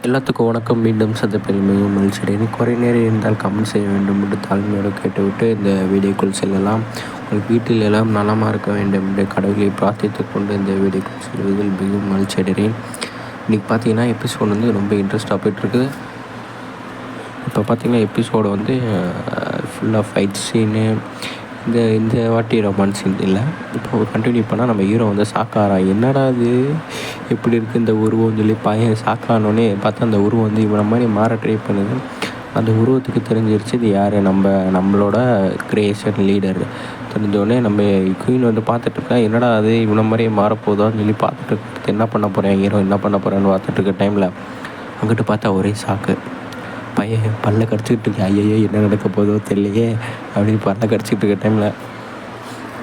எல்லாத்துக்கும் வணக்கம். மீண்டும் சந்திப்பதில் மிகவும் மகிழ்ச்சியடைகிறேன். குறை நேரம் இருந்தால் கமெண்ட் செய்ய வேண்டும் என்று தாழ்மையோடு கேட்டுவிட்டு இந்த வீடியோக்குள் செல்லலாம். உங்கள் வீட்டில் எல்லாம் நலமாக இருக்க வேண்டும் என்று கடவுளை பிரார்த்தித்து கொண்டு இந்த வீடியோக்குள் செல்வதில் மிகவும் மகிழ்ச்சியடைகிறேன். இன்றைக்கி பார்த்தீங்கன்னா எபிசோடு வந்து ரொம்ப இன்ட்ரெஸ்டாக போய்ட்டுருக்குது. இப்போ பார்த்தீங்கன்னா எபிசோடு வந்து ஃபுல்லாக ஃபைட் சீனு, இந்த வாட்டி ரொமான்ஸ் சீன் இல்லை. இப்போ கண்டினியூ பண்ணால் நம்ம ஹீரோ வந்து சாக்காரா, என்னடா இது எப்படி இருக்குது இந்த உருவம்னு சொல்லி பையன் சாக்கானோடனே பார்த்தா அந்த உருவம் வந்து இவனை மாதிரி மாற ட்ரை பண்ணுது. அந்த உருவத்துக்கு தெரிஞ்சிருச்சு இது யார், நம்மளோட கிரியேஷன் லீடர். தெரிஞ்சோடனே நம்ம குயின் வந்து பார்த்துட்ருக்கா, என்னடா அது இவனை மாதிரியே மாறப்போதான்னு சொல்லி பார்த்துட்டு என்ன பண்ண போகிறேன் ஹீரோ என்ன பண்ண போகிறேன்னு பார்த்துட்ருக்க டைமில் அங்கிட்டு பார்த்தா ஒரே சாக்கு. பையன் பல்ல கடிச்சிக்கிட்டு இருக்கேன், ஐயோ என்ன நடக்க போதோ தெரியலையே அப்படின்னு பல்ல கடிச்சிக்கிட்டு இருக்க டைமில்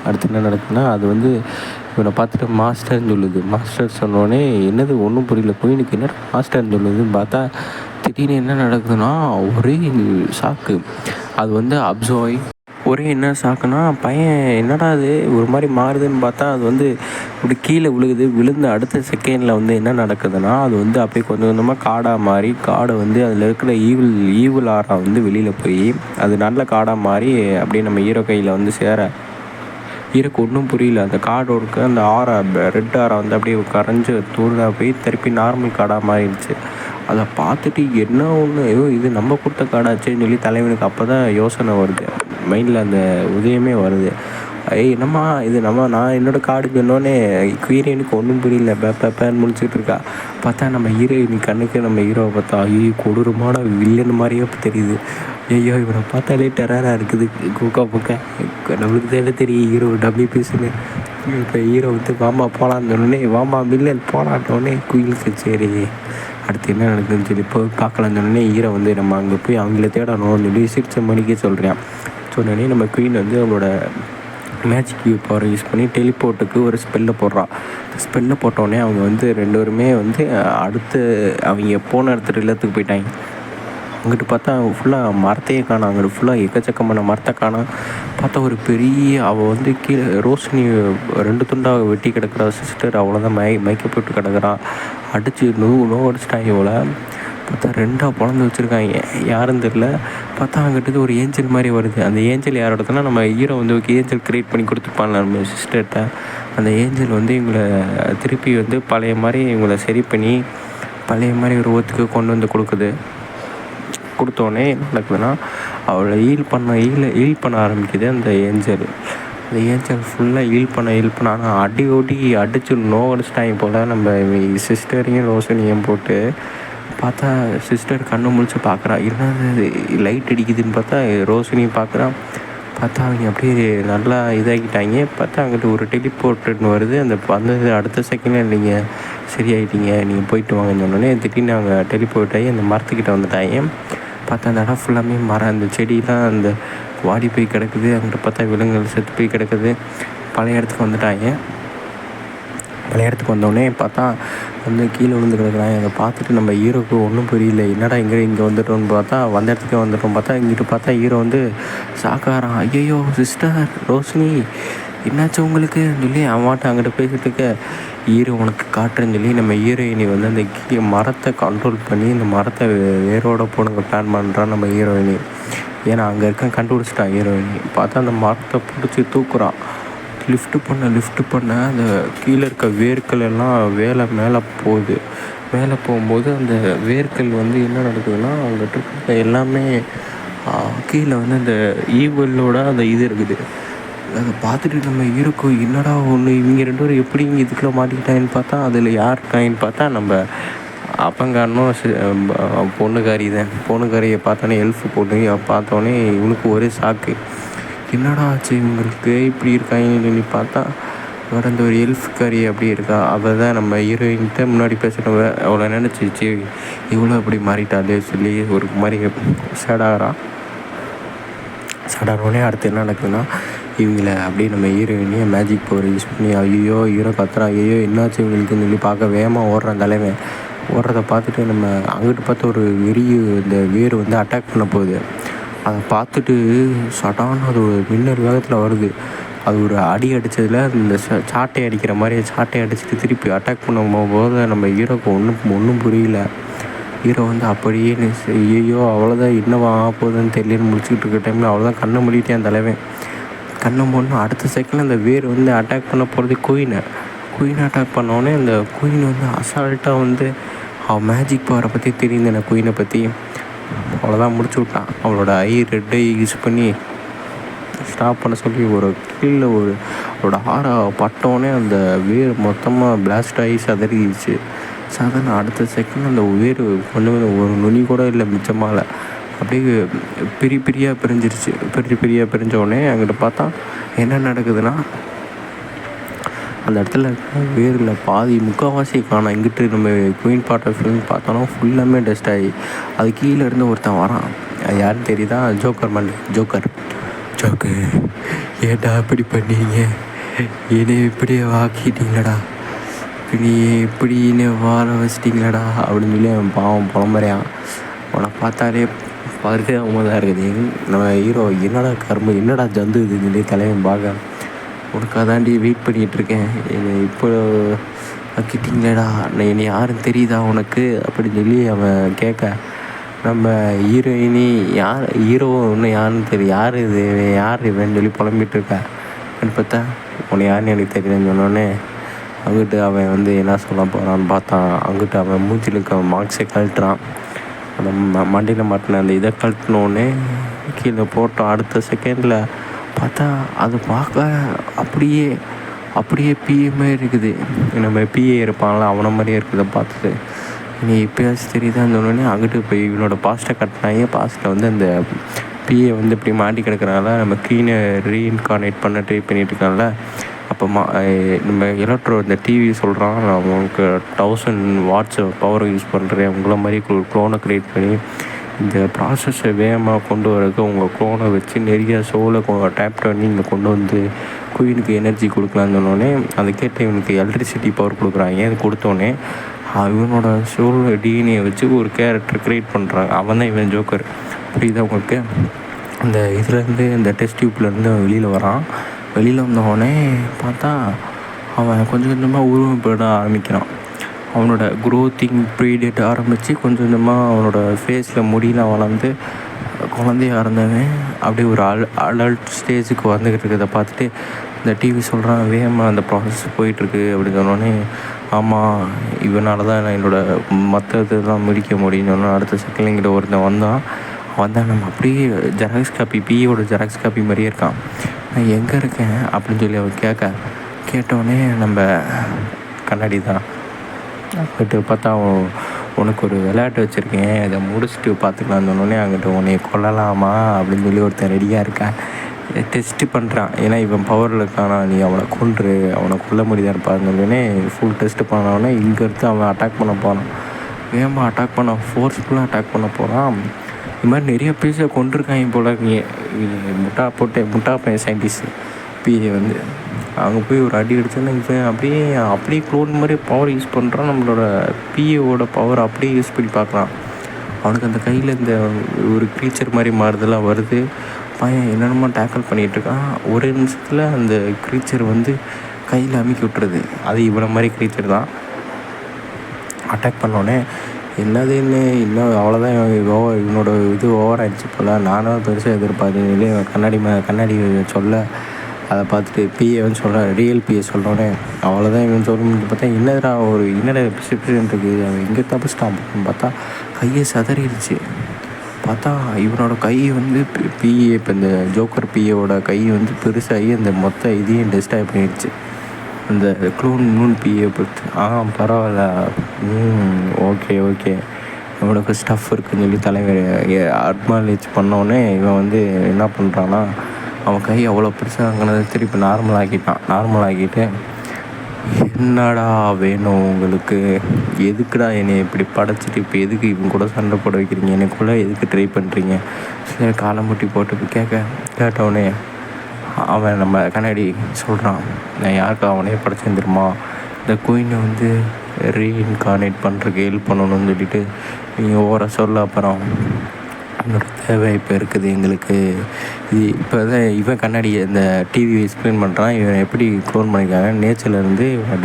அடுத்து என்ன நடக்குதுன்னா, அது வந்து இவனை பார்த்துட்டு மாஸ்டர்னு சொல்லுது. மாஸ்டர் சொன்னோடனே என்னது ஒன்றும் புரியல, குயினுக்கு என்ன மாஸ்டர்னு சொல்லுதுன்னு பார்த்தா திடீர்னு என்ன நடக்குதுன்னா ஒரே ஷாக்கு. அது வந்து அப்சர்வ் ஒரே என்ன ஷாக்குனா பையன் என்னடா அது ஒரு மாதிரி மாறுதுன்னு பார்த்தா அது வந்து இப்படி கீழே விழுகுது. விழுந்த அடுத்த செகண்டில் வந்து என்ன நடக்குதுன்னா அது வந்து அப்படியே கொஞ்சம் கொஞ்சமாக காடாக மாறி காடை வந்து அதில் இருக்கிற ஈவில் ஆரா வந்து வெளியில் போய் அது நல்ல காடாக மாறி அப்படியே நம்ம ஹீரோ கையில் வந்து சேர ஹீரோக்கு ஒன்றும் புரியல. அந்த காடோருக்கு அந்த ஆரா ரெட் ஆரா வந்து அப்படியே கரைஞ்சி தூளாக போய் திருப்பி நார்மல் காடாக மாறிடுச்சு. அதை பார்த்துட்டு என்ன ஒன்று இது நம்ம கொடுத்த காடாச்சேன்னு சொல்லி தலைவனுக்கு அப்போ தான் யோசனை வருது, மைண்டில் அந்த உதயமே வருது. என்னம்மா இது நான் என்னோடய காடு சொன்னோன்னே ஹீரோயினுக்கு ஒன்றும் புரியல, பேப்பேன்னு முடிச்சுட்டு இருக்கா. பார்த்தா நம்ம ஹீரோயின் கண்ணுக்கு நம்ம ஹீரோவை பார்த்தா ஐயோ கொடூரமான வில்லன் மாதிரியே தெரியுது. ஐயோ இவனை பார்த்தாலே டெரராக இருக்குது. புக்கா நம்மளுக்கு தான் தெரியும் ஹீரோ டம்மி பீஸுன்னு. இப்போ ஹீரோ வந்து வாமா போகலான்னு சொன்னோடனே வாமா வில்லன் போகலான்னொடனே குயிலுக்கு சரி அடுத்து என்ன நடக்குதுன்னு சொல்லி இப்போ பார்க்கலான்னு சொன்னோடனே ஹீரோ வந்து நம்ம அங்கே போய் அவங்கள தேடணும்னு சொல்லி சிரிச்ச மணிக்கே சொல்கிறேன். சொன்னோடனே நம்ம குயின் வந்து அவங்களோட மேஜிக் வியூ பவரை யூஸ் பண்ணி டெலிபோர்ட்டுக்கு ஒரு ஸ்பெல்லை போடுறான். ஸ்பெல்லை போட்டோடனே அவங்க வந்து ரெண்டு பேருமே வந்து அடுத்து அவங்க போன இடத்துல இல்லத்துக்கு போயிட்டாங்க. அங்கிட்டு பார்த்தா ஃபுல்லாக மரத்தையே காணோம், அங்கிட்டு ஃபுல்லாக எக்கச்சக்கமான மரத்தை காணோம். பார்த்தா ஒரு பெரிய அவள் வந்து கீழே ரோஷினி 2 துண்டாக வெட்டி கிடக்கிறா சிஸ்டர், அவ்வளோதான் மயக்கப்பட்டு கிடக்கிறான். அடித்து நோவடிச்சிட்டாங்க இவளை. பார்த்தா 2ஆக பிறந்து வச்சுருக்காங்க, யாருன்னு தெரில. பார்த்தா அங்கிட்ட ஒரு ஏஞ்சல் மாதிரி வருது. அந்த ஏஞ்சல் யாரோடதுன்னா நம்ம ஹீரோ வந்து ஏஞ்சல் க்ரியேட் பண்ணி கொடுத்துருப்பாங்க நம்ம சிஸ்டர்கிட்ட. அந்த ஏஞ்சல் வந்து இவங்களை திருப்பி வந்து பழைய மாதிரி இவங்களை சரி பண்ணி பழைய மாதிரி உருவத்துக்கு கொண்டு வந்து கொடுத்தோடனே என்ன நடக்குதுன்னா அவளை ஹீல் பண்ண ஆரம்பிக்குது அந்த ஏஞ்சல். அந்த ஏஞ்சல் ஃபுல்லாக ஹீல் பண்ண ஆனால் அடிச்சு நோவடிச்சிட்டாங்க போல் நம்ம சிஸ்டரையும் ரோஷனையும் போட்டு. பார்த்தா சிஸ்டர் கண்ணு முழிச்சு பார்க்குறா, என்னது லைட் அடிக்குதுன்னு பார்த்தா ரோஷினியும் பார்க்குறான். பார்த்தா அவங்க அப்படியே நல்லா இதாகிட்டாங்க. பார்த்தா அங்கிட்டு ஒரு டெலிபோர்ட்டுன்னு வருது. அந்த வந்தது அடுத்த செகண்டில் நீங்கள் சரியாயிட்டீங்க, நீங்கள் போயிட்டு வாங்கன்னு சொன்னோடனே திடீர்னு அவங்க டெலிபோர்ட் ஆகி அந்த மரத்துக்கிட்ட வந்துட்டாங்க. பார்த்தா அந்த இடம் ஃபுல்லாமே மரம், அந்த செடியெலாம் அந்த வாடி போய் கிடக்குது. அங்கிட்ட பார்த்தா விலங்குகள் செத்து போய் கிடக்குது. பழைய இடத்துக்கு வந்துட்டாங்க. பழைய இடத்துக்கு வந்தோடனே பார்த்தா வந்து கீழே விழுந்து கிடக்குறாங்க. அதை பார்த்துட்டு நம்ம ஹீரோக்கு ஒன்றும் புரியல, என்னடா இங்கே வந்துட்டோன்னு பார்த்தா வந்த இடத்துக்கே வந்துட்டோம். பார்த்தா இங்கிட்டு பார்த்தா ஹீரோ வந்து சாக்காரான். ஐயோ சிஸ்டர் ரோஷினி என்னாச்சு உங்களுக்கு சொல்லி அவன்ட்டு அங்கிட்ட பேசிட்டு இருக்க. ஹீரோ உனக்கு காட்டுறேன்னு சொல்லி நம்ம ஹீரோயினி வந்து அந்த மரத்தை கண்ட்ரோல் பண்ணி இந்த மரத்தை வேரோட போடுங்க பிளான் பண்ணுறான் நம்ம ஹீரோயினி. ஏன்னா அங்கே இருக்க கண்டுபிடிச்சிட்டான் ஹீரோயினி. பார்த்தா அந்த மரத்தை பிடிச்சி தூக்குறான். லிஃப்ட் பண்ண அந்த கீழே இருக்க வேர்கள் எல்லாம் மேலே போகுது. மேலே போகும்போது அந்த வேர்கள் வந்து என்ன நடக்குதுன்னா அவங்ககிட்ட இருக்க எல்லாமே கீழே வந்து அந்த ஈவலோட அந்த இது இருக்குது. அதை பார்த்துட்டு நம்ம ஹீரோக்கு என்னடா ஒன்று இவங்க 2 பேரும் எப்படி இங்கே இதுக்குள்ளே மாட்டிக்கிட்டாங்கன்னு பார்த்தா அதில் யார் இருக்காங்கன்னு பார்த்தா நம்ம அப்பங்காரனும் பொண்ணுக்காரியை பார்த்தோன்னே எல்ஃப் போட்டு பார்த்தோன்னே இவனுக்கு ஒரே ஷாக்கு. என்னடா ஆச்சு இவங்களுக்கு இப்படி இருக்காங்கன்னு சொல்லி பார்த்தா வேறு அந்த ஒரு எல்ஃப்காரி அப்படி இருக்கா. அவள் தான் நம்ம ஹீரோயின்கிட்ட முன்னாடி பேசுகிறவ. அவளை நினச்சிச்சு இவ்வளோ அப்படி மாறிட்டாலே சொல்லி ஒரு மாதிரி சடாரோடனே அடுத்து என்ன நடக்குதுன்னா இவங்கள அப்படியே நம்ம ஹீரோயினியை மேஜிக் பவர் யூஸ் பண்ணி ஐயோ ஹீரோ கத்துறா, ஐயோ என்னாச்சு இவங்களுக்குன்னு சொல்லி பார்க்க வேகமாக ஓடுறான். தலைவன் ஓடுறத பார்த்துட்டு நம்ம அங்கிட்டு பார்த்து ஒரு இந்த வேர் வந்து அட்டாக் பண்ண போகுது. அதை பார்த்துட்டு சடான அது ஒரு மின்னல் வேகத்தில் வருது. அது ஒரு அடி அடித்ததில் இந்த சாட்டை அடிக்கிற மாதிரி சாட்டை அடிச்சுட்டு திருப்பி அட்டாக் பண்ணும் போது நம்ம ஹீரோக்கு ஒன்றும் புரியல. ஹீரோ வந்து அப்படியே ஐயோ அவ்வளோதான் என்னவா ஆக போகுதுன்னு தெரியலன்னு முடிச்சுக்கிட்டு இருக்க டைமில் அவ்வளோதான் கண்ணை மூடிட்டேன் அந்த தலைவன். கண்ணை மூடினா அடுத்த செகண்டில் அந்த வேர் வந்து அட்டாக் பண்ண போகிறது குயினை அட்டாக் பண்ணோடனே அந்த குயின் வந்து அசால்ட்டாக வந்து அவள் மேஜிக் பவரை பற்றி தெரியுது எனக்கு குயினை பற்றி. அவ்வளோதான் முடிச்சு விட்டான். அவளோட ரெட் ஐ யூஸ் பண்ணி ஸ்டாப் பண்ண சொல்லி ஒரு கீழே அவளோட ஆரை பட்டோடனே அந்த வேர் மொத்தமாக பிளாஸ்ட் ஆகி சதறிடுச்சு. அடுத்த செகண்ட் அந்த வேர் கொஞ்சம் ஒரு நுனி கூட இல்லை மிச்சமால அப்படியே பிரியாக பிரிஞ்சிருச்சு. பிரிஞ்ச உடனே அங்கிட்ட பார்த்தா என்ன நடக்குதுன்னா, அந்த இடத்துல வேரில் பாதி முக்கால்வாசி காணோம். இங்கிட்டு நம்ம குயின் பார்ட் ஆஃப் வியூன்னு பார்த்தோன்னா ஃபுல்லாமே டஸ்ட் ஆகி அது கீழே இருந்து ஒருத்தன் வரான். அது யாருன்னு தெரியுதா? ஜோக்கர் ஏடா இப்படி பண்ணீங்க, என்னை இப்படியே வாக்கிட்டீங்களடா, நீ இப்படின்னு வாழ வச்சிட்டிங்களடா அப்படின்னு சொல்லி அவன் பாவம் புலம்புறான். அவனை பார்த்தாலே பரிதாபமாக தான் இருக்குது. நம்ம ஹீரோ என்னடா ஜந்து இதுன்னு சொல்லி தலைவன் பார்க்க, உனக்காக தாண்டி வெயிட் பண்ணிகிட்ருக்கேன், என்னை இப்போ ஆக்கிட்டீங்களேடா, என்னை யாருன்னு தெரியுதா உனக்கு அப்படின்னு சொல்லி அவன் கேட்க, நம்ம ஹீரோயினி ஹீரோ இன்னும் யாருன்னு தெரியும், யார் இவன்னு சொல்லி புலம்பிகிட்ருக்கா. அப்படின்னு பார்த்தா உன்னை யாருன்னு எனக்கு தெரியலன்னு சொன்னோடனே அங்கிட்டு அவன் வந்து என்ன சொல்ல போகிறான்னு பார்த்தான். அங்கிட்டு அவன் மூச்சில் இருக்க மார்க்ஸை கழட்டுறான். அந்த மண்டியில் மாட்டின அந்த இதை கழட்டினோடனே கீழே போட்டோம். அடுத்த செகண்டில் பார்த்தா அது பார்க்க அப்படியே பிஏ மாதிரி இருக்குது. நம்ம பிஏ இருப்பான்ல அவனை மாதிரியே இருக்குது பார்த்துட்டு. நீ இப்போயாச்சும் தெரியுதான்னு சொன்னோடனே அங்கிட்டு போய் இவனோட பாஸ்ட்டை கட்டினாங்க. பாஸ்ட்டை வந்து அந்த பிஏ வந்து இப்படி மாட்டி கிடக்கிறனால நம்ம க்ளீனை ரீஇன்கார்னேட் பண்ண ட்ரை பண்ணிகிட்டு இருக்கான்ல. அப்போ நம்ம இந்த டிவி சொல்கிறான், நான் உங்களுக்கு 1000 watts பவரை யூஸ் பண்ணுறேன், உங்களை மாதிரி க்ளோனை க்ரியேட் பண்ணி இந்த ப்ராசஸை வேகமாக கொண்டு வரதுக்கு உங்கள் க்ளோனை வச்சு நிறைய சோலை டேப் பண்ணி இங்கே கொண்டு வந்து குயினுக்கு எனர்ஜி கொடுக்கலான்னு சொன்னோடனே அதை கேட்டு இவனுக்கு எலக்ட்ரிசிட்டி பவர் கொடுக்குறாங்க. அது கொடுத்தோடனே இவனோட சோல் டிஎன்ஏ வச்சு ஒரு கேரக்டர் க்ரியேட் பண்ணுறாங்க. அவன் தான் இவன் ஜோக்கர். புரியுதா உங்களுக்கு? அந்த இதுலேருந்து இந்த டெஸ்ட் டியூப்லேருந்து வெளியில் வரான். வெளியில் வந்தோடனே பார்த்தா அவன் கொஞ்சமாக உருவம் போட ஆரம்பிக்கிறான். அவனோட க்ரோத்திங் பீரியட் ஆரம்பித்து கொஞ்சமாக அவனோட ஃபேஸில் முடியெலாம் வளர்ந்து குழந்தையாக இருந்தவன் அப்படியே ஒரு அடல்ட் ஸ்டேஜுக்கு வந்துக்கிட்டு இருக்கிறத பார்த்துட்டு இந்த டிவி சொல்கிறான், வேகமாக அந்த ப்ராசஸ் போயிட்டுருக்கு அப்படின்னு சொன்னோடனே, ஆமாம் இவனால தான் நான் என்னோடய மற்ற இதெல்லாம் முடிக்க முடியும்னு அடுத்த செகண்ட்ங்கிட்ட ஒருத்தன் வந்தான். நம்ம அப்படியே ஜெராக்ஸ் காப்பி பிஏவோட ஜெராக்ஸ் காப்பி மாதிரியே இருக்கான். நான் எங்கே இருக்கேன் அப்படின்னு சொல்லி அவன் கேட்டோடனே நம்ம கண்ணாடி தான் அங்கிட்டு பார்த்தா உனக்கு ஒரு விளையாட்டு வச்சுருக்கேன், அதை முடிச்சுட்டு பார்த்துக்கலான்னு சொன்னோடனே அங்கிட்ட உன்னை கொல்லலாமா அப்படின்னு சொல்லி ஒருத்தன் ரெடியாக இருக்கேன். டெஸ்ட்டு பண்ணுறான். ஏன்னா இவன் பவரில் இருக்கானா, நீ அவனை கொல்ல முடியுதா இருப்பாருன்னொடனே ஃபுல் டெஸ்ட்டு பண்ணோடனே இங்கேருந்து அவன் அட்டாக் பண்ண போகிறான். வேகமாக ஃபோர்ஸ்ஃபுல்லாக அட்டாக் பண்ண போகிறான். இது மாதிரி நிறைய பேச கொண்டிருக்காங்க போல. முட்டா பையன் சயின்டிஸ்ட் பிஏ வந்து அங்கே போய் ஒரு அடி அடிச்சோன்னா இவன் அப்படியே க்ளோன் மாதிரி பவர் யூஸ் பண்ணுறான். நம்மளோட பிஏவோட பவர் அப்படியே யூஸ் பண்ணி பார்க்குறான். அவனுக்கு அந்த கையில் இந்த ஒரு க்ரீச்சர் மாதிரி மாறுதெல்லாம் வருது. பையன் என்னென்னமோ டேக்கிள் பண்ணிகிட்ருக்கான். ஒரே நிமிஷத்தில் அந்த க்ரீச்சர் வந்து கையில் அமுக்கி விட்டுறது. அது இவனை மாதிரி க்ரீச்சர் தான். அட்டாக் பண்ணோடனே இன்னும் அவ்வளோதான், இவனோட இது ஓவர் ஆகிடுச்சு போல். நானும் பெருசாக எதிர்பார்த்தேன். கண்ணாடி சொல்ல அதை பார்த்துட்டு பிஏன்னு ரியல் பிஏ சொல்கிறோன்னே அவ்வளோதான் இவன் சொல்லணும்னு பார்த்தா என்னடா பிசுன்னு இருக்குது, அவன் எங்கே தப்பிச்சிட்டான் அப்படின்னு பார்த்தா கையை சதறிடுச்சு. பார்த்தா இவனோட கை வந்து பிஏ இப்போ இந்த ஜோக்கர் பிஏவோட கை வந்து பெருசாகி அந்த மொத்த இதையும் டெஸ்டாய் பண்ணிடுச்சு. அந்த க்ளோன் பிஏ பொறுத்து பரவாயில்ல, ஓகே இவனுக்கு ஸ்டஃப் இருக்குதுன்னு சொல்லி தலைவர் அட்மாலேஜ் பண்ணோடனே இவன் வந்து என்ன பண்ணுறான்னா, அவன் கை அவ்வளோ பெருசாக திருப்பி நார்மல் ஆக்கிட்டு என்னடா வேணும் உங்களுக்கு, எதுக்குடா என்னை இப்படி படைச்சிட்டு இப்போ எதுக்கு இவன் கூட சண்டை போட வைக்கிறீங்க, எனக்குள்ளே எதுக்கு ட்ரை பண்ணுறீங்க, சரி காலை முட்டி போட்டு கேட்டவனே அவன் நம்ம கண்ணாடி சொல்கிறான், நான் யாருக்கு அவனே படைச்சேன் தெரியுமா, இந்த குயினை வந்து ரீஇன்கார்னேட் பண்ணுறதுக்கு ஹெல்ப் பண்ணணும்னு சொல்லிட்டு நீங்கள் ஓவராக சொல்ல. அப்புறம் என்னோட தேவை இப்போ இருக்குது எங்களுக்கு. இது இப்போ தான் இவன் கண்ணாடி இந்த டிவி எக்ஸ்பிளைன் பண்ணுறான். இவன் எப்படி க்ளோன் பண்ணியிருக்காங்க, நேச்சர்லேருந்து இவனை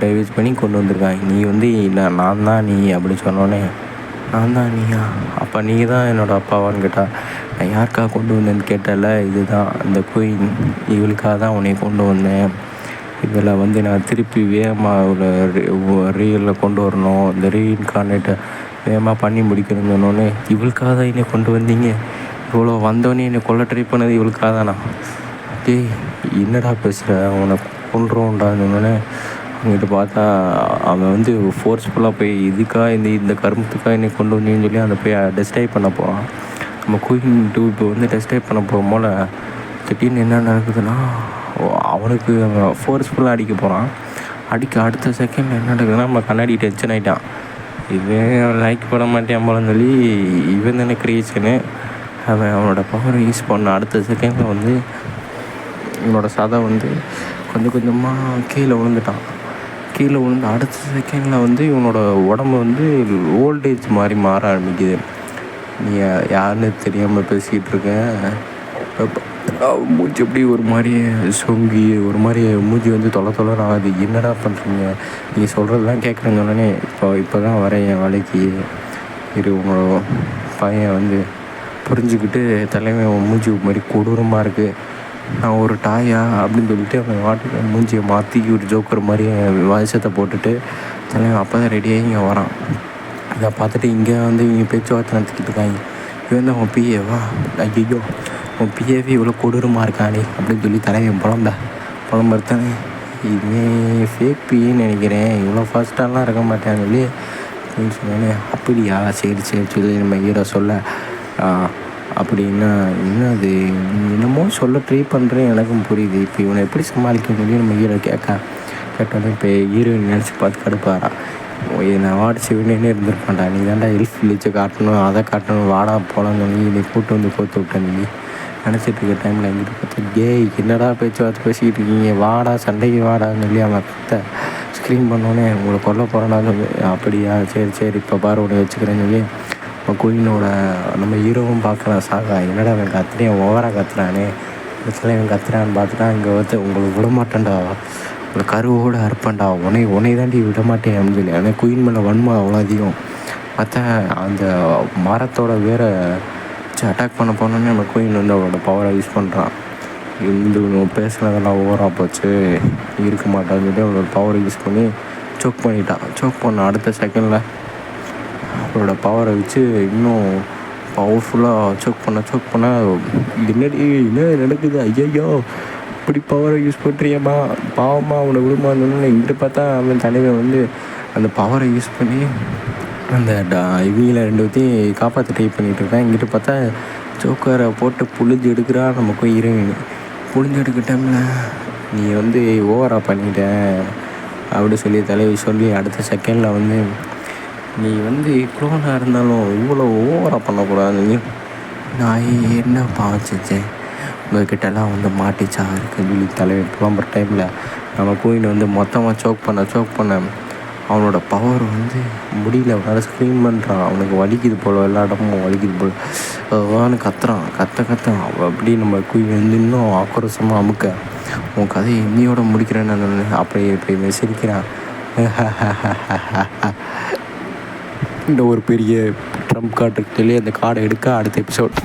டைவர்ஜ் பண்ணி கொண்டு வந்திருக்காங்க. நீ வந்து இல்லை நான் தான் நீ அப்படின்னு சொன்னோடனே, நான் தான் நீயா, அப்போ நீ தான் என்னோடய அப்பாவான்னு கேட்டா, நான் யாருக்காக கொண்டு வந்தேன்னு கேட்டல, இதுதான் அந்த குயின், இவளுக்காக தான் உன்னை கொண்டு வந்தேன். இதில் வந்து நான் திருப்பி வேகமாக ஒரு ரியலில் கொண்டு வரணும், இந்த ரீஇன்கார்னேட்டை வேகமாக பண்ணி முடிக்கணும்னு சொன்னோன்னே, இவளுக்காக தான் என்னை கொண்டு வந்தீங்க, இவ்வளோ வந்தோடனே என்னை கொல்ல ட்ரை பண்ணது இவளுக்காக தானா? டேய் என்னடா பேசுகிற, அவனை கொண்டுருவோண்டான்னு சொன்னோன்னே, அவங்ககிட்ட பார்த்தா அவன் வந்து ஃபோர்ஸ்ஃபுல்லாக போய் இதுக்காக இந்த கருமத்துக்காக என்னை கொண்டு வந்தீங்கன்னு சொல்லி அந்த போய் டெஸ்ட்ரைவ் பண்ண போகிறான். நம்ம குயின் 2 இப்போ வந்து டெஸ்ட்ரைவ் பண்ண போகும்போல திடீர்னு என்ன நடக்குதுன்னா, அவனுக்கு அவன் ஃபோர்ஸ்ஃபுல்லாக அடிக்க போகிறான். அடுத்த செகண்டில் என்ன நடக்குதுன்னா, நம்ம கண்ணாடி டென்ஷன் ஆகிட்டான். இவன் லைக் பண்ண மாட்டேன் போலன்னு சொல்லி இவன் தானே கிரியேஷனு, அவனோட பவரை யூஸ் பண்ண அடுத்த செகண்டில் வந்து இவனோட சதை வந்து கொஞ்சம் கொஞ்சமாக கீழே விழுந்துட்டான். கீழே விழுந்து அடுத்த செகண்டில் வந்து இவனோட உடம்பு வந்து ஓல்டேஜ் மாதிரி மாற ஆரம்பிக்குது. நீ யாருன்னு தெரியாமல் பேசிக்கிட்டு இருக்கேன், மூச்சு எப்படி ஒரு மாதிரி சொங்கி ஒரு மாதிரி மூஞ்சி வந்து தொலை ஆகுது. என்னடா பண்ணுறீங்க, நீங்கள் சொல்கிறதெல்லாம் கேட்குறேங்க உடனே, இப்போ தான் வரேன் என் வேலைக்கு, உங்களோட பையன் வந்து புரிஞ்சுக்கிட்டு தலைமை மூஞ்சி ஒரு மாதிரி கொடூரமாக இருக்குது, நான் ஒரு டாயா அப்படின்னு சொல்லிட்டு அவன் வாட்டுக்கு மூஞ்சியை மாற்றி ஒரு ஜோக்கர் மாதிரி வயசத்தை போட்டுட்டு தலைவன் அப்போ தான் ரெடியாகி இங்கே வரான். இதை பார்த்துட்டு இங்கே வந்து இவங்க பேச்சுவார்த்தை நடத்திக்கிட்டு இருக்காங்க. இவன் தான் உன் பிஏவா, ஐயோ உன் பிஏவே இவ்வளோ கொடூரமாக இருக்கானே அப்படின்னு சொல்லி தலைவன் புலம்புறத்தானே, இதுவே ஃபேக் பிஏன்னு நினைக்கிறேன், இவ்வளோ ஃபாஸ்ட்டாலாம் இருக்க மாட்டேன்னு சொல்லி அப்படின்னு சொன்னோன்னே, அப்படியா சரி சொல்லி நம்ம ஹீரோ சொல்ல, அப்படின்னா இன்னும் அது என்னமோ சொல்ல ட்ரை பண்ணுறேன் எனக்கும் புரியுது, இப்போ இவனை எப்படி சமாளிக்க முடியும் நம்ம ஹீரோ கேட்டோன்னே இப்போ ஹீரோயின் நினச்சி பார்த்து கடுப்பாரான். நான் வாடிச்சு வினே இருந்திருப்பான்டா, நீ தான்டா எல்ஃப் வில்லேஜை காட்டணும், அதை காட்டணும், வாடா போகலான்னு சொல்லி நீ கூப்பிட்டு வந்து கோத்து விட்டேன். நீ நினச்சிட்டு இருக்க டைமில் எங்கிட்ட பார்த்து கேய் என்னடா பேச்சுவார்த்தை பேசிக்கிட்டு இருக்கீங்க, வாடா சண்டைக்கு வாடான்னு சொல்லி அவன் ஸ்க்ரீன் பண்ணோன்னே உங்களை கொல்ல போகிறான்னு சொல்லி, அப்படியா சரி இப்போ பாரு உடனே வச்சுக்கிறேன்னு சொல்லி குயினோட நம்ம ஹீரோவும் பார்க்குறான். சாகா என்னடா அவன் கத்துறேன் ஓவராக கத்துறானே, பிரச்சனை இவன் கத்துறான்னு பார்த்துட்டா இங்கே வந்து உங்களுக்கு விடமாட்டேன்டா, உங்களை கருவோடு அறுப்பேன்டா, உன்னை தாண்டி விடமாட்டேன் அப்படின்னு சொல்லி. ஆனால் குயின் மேலே வன்மை அவ்வளோ அதிகம். பார்த்தா அந்த மரத்தோட வேற அட்டாக் பண்ண போனோன்னே நம்ம குயின் வந்து அவளோட பவரை யூஸ் பண்ணுறான். பேசுனதெல்லாம் ஓவராக போச்சு, இருக்க மாட்டான்னு சொல்லி அவளோட பவரை யூஸ் பண்ணி சோக் பண்ணிட்டான். சோக் பண்ண அடுத்த செகண்டில் அவளோட பவரை வச்சு இன்னும் பவர்ஃபுல்லாக சோக் பண்ண என்ன நடக்குது, ஐயோ இப்படி பவரை யூஸ் பண்ணுறியம்மா பாவமாக அவனை விடுமான்னு இங்கிட்டு பார்த்தா அவன் தலைவன் வந்து அந்த பவரை யூஸ் பண்ணி அந்த இவங்கள 2 பேத்தையும் காப்பாற்ற ட்ரை பண்ணிகிட்டு இருக்கான். இங்கிட்டு பார்த்தா ஜோக்கரை போட்டு புழிஞ்சு எடுக்கிறா நமக்கு ஹீரோயின். புழிஞ்சு எடுக்க டைமில் நீ வந்து ஓவராக பண்ணிட்ட அப்படி சொல்லி தலைவி சொல்லி அடுத்த செகண்டில் வந்து நீ வந்து க்ளோனாக இருந்தாலும் இவ்வளோ ஓவராக பண்ணக்கூடாது, நான் என்ன பாவச்சேன் உங்கள்கிட்டலாம் வந்து மாட்டிச்சா இருக்குன்னு சொல்லி தலைவி புலம்புற டைமில் நம்ம குயின் வந்து மொத்தமாக சோக் பண்ண அவனோட பவர் வந்து முடியல, அவனால் ஸ்க்ரீன் பண்ணுறான், அவனுக்கு வலிக்குது போல், எல்லா இடமும் வலிக்குது போல், அவனு கத்துறான் அப்படி நம்ம குயின் வந்து இன்னும் ஆக்ரோஷமாக அமுக்க உன் கதையை இன்னையோட முடிக்கிறேன்னு நான் அப்படி சிரிக்கிறான். இந்த ஒரு பெரிய ட்ரம்ப் கார்டு இருக்குல்லையே, அந்த கார்டை எடுக்க அடுத்த எபிசோட்